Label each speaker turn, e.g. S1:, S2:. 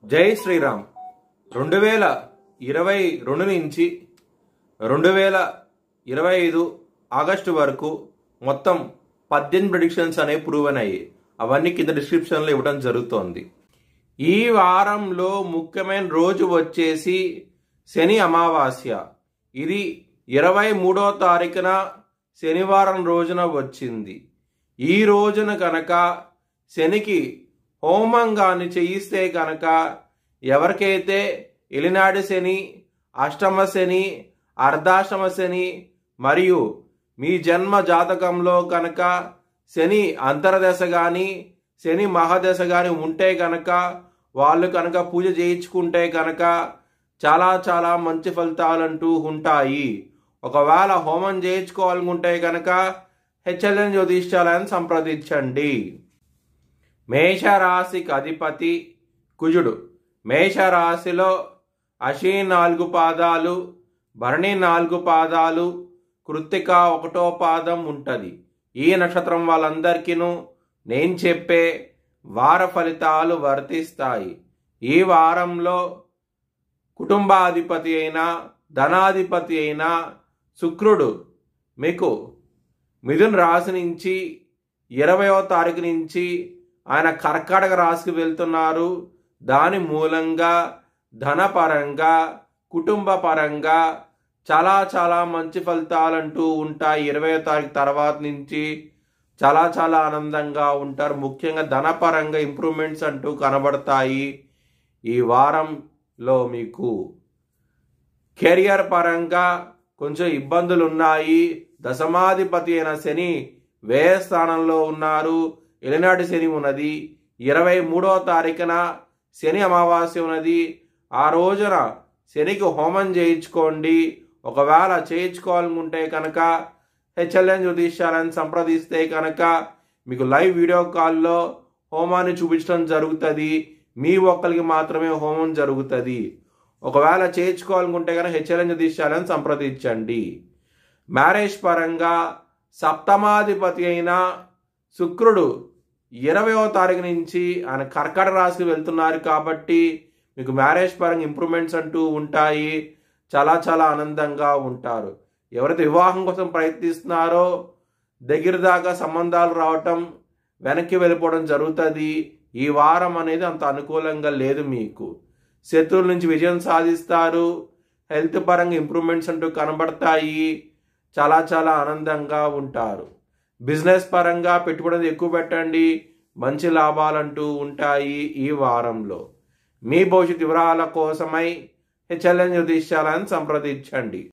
S1: జై శ్రీరామ్ 2022 నుంచి 2025 ఆగస్టు వరకు మొత్తం 18 ప్రెడిక్షన్స్ అనేవి ప్రూవ్ అయ్యాయి. అవన్నీ కింద డిస్క్రిప్షన్లో ఇవ్వడం జరుగుతోంది. ఈ వారంలో ముఖ్యమైన రోజు వచ్చేసి శని అమావాస్య. ఇది 23వ తారీఖున శనివారం రోజున వచ్చింది. ఈ రోజున కనుక శనికి హోమంగాన్ని చేయిస్తే కనుక ఎవరికైతే ఎలినాడి శని, అష్టమ శని, అర్ధాష్టమ శని మరియు మీ జన్మ జాతకంలో కనుక శని అంతర్దశ కానీ శని మహాదశ కానీ ఉంటే కనుక వాళ్ళు కనుక పూజ చేయించుకుంటే కనుక చాలా చాలా మంచి ఫలితాలంటూ ఉంటాయి. ఒకవేళ హోమం చేయించుకోవాలనుకుంటే కనుక హెచ్ఎల్ఎన్ జ్యోతిష్యాలయాన్ని సంప్రదించండి. మేషరాశికి అధిపతి కుజుడు. మేషరాశిలో అశ్విని 4 పాదాలు, భరణి 4 పాదాలు, కృత్తిక 1వ పాదం ఉంటుంది. ఈ నక్షత్రం వాళ్ళందరికీను నేను చెప్పే వార ఫలితాలు వర్తిస్తాయి. ఈ వారంలో కుటుంబాధిపతి అయిన ధనాధిపతి అయిన శుక్రుడు మీకు మిథున రాశి నుంచి 20వ తారీఖు నుంచి ఆయన కర్కాటక రాశికి వెళ్తున్నారు. దాని మూలంగా ధనపరంగా కుటుంబ పరంగా చాలా చాలా మంచి ఫలితాలంటూ ఉంటాయి. 20వ తారీఖు తర్వాత నుంచి చాలా చాలా ఆనందంగా ఉంటారు. ముఖ్యంగా ధనపరంగా ఇంప్రూవ్మెంట్స్ అంటూ కనబడతాయి. ఈ వారంలో మీకు కెరియర్ పరంగా కొంచెం ఇబ్బందులు ఉన్నాయి. దశమాధిపతి అయిన శని వ్యయ స్థానంలో ఉన్నారు. ఎలినాటి శని ఉన్నది. 23వ తారీఖున శని అమావాస్య ఉన్నది. ఆ రోజున శనికి హోమం చేయించుకోండి. ఒకవేళ చేయించుకోవాలనుకుంటే కనుక హెచ్ఎల్ఎన్ జ్యోతిష్యాలను సంప్రదిస్తే కనుక మీకు లైవ్ వీడియో కాల్లో హోమాన్ని చూపించడం జరుగుతుంది. మీ ఒక్కరికి మాత్రమే హోమం జరుగుతుంది. ఒకవేళ చేయించుకోవాలనుకుంటే కనుక హెచ్ఎల్ఎన్ జ్యోతిష్యాలను సంప్రదించండి. మ్యారేజ్ పరంగా సప్తమాధిపతి అయిన శుక్రుడు 20వ తారీఖు నుంచి ఆయన కర్కాటక రాశికి వెళ్తున్నారు కాబట్టి మీకు మ్యారేజ్ పరంగా ఇంప్రూవ్మెంట్స్ అంటూ ఉంటాయి. చాలా చాలా ఆనందంగా ఉంటారు. ఎవరైతే వివాహం కోసం ప్రయత్నిస్తున్నారో దగ్గర దాకా సంబంధాలు రావటం వెనక్కి వెళ్ళిపోవడం జరుగుతుంది. ఈ వారం అనేది అంత అనుకూలంగా లేదు. మీకు శత్రువుల నుంచి విజయం సాధిస్తారు. హెల్త్ పరంగా ఇంప్రూవ్మెంట్స్ అంటూ కనబడతాయి. చాలా చాలా ఆనందంగా ఉంటారు. బిజినెస్ పరంగా పెట్టుబడి ఎక్కువ పెట్టండి. మంచి లాభాలంటూ ఉంటాయి. ఈ వారంలో మీ భవిష్యత్ వివరాల కోసమై హెచ్ఎల్ఎన్ జ్యోతిష్యాలను సంప్రదించండి.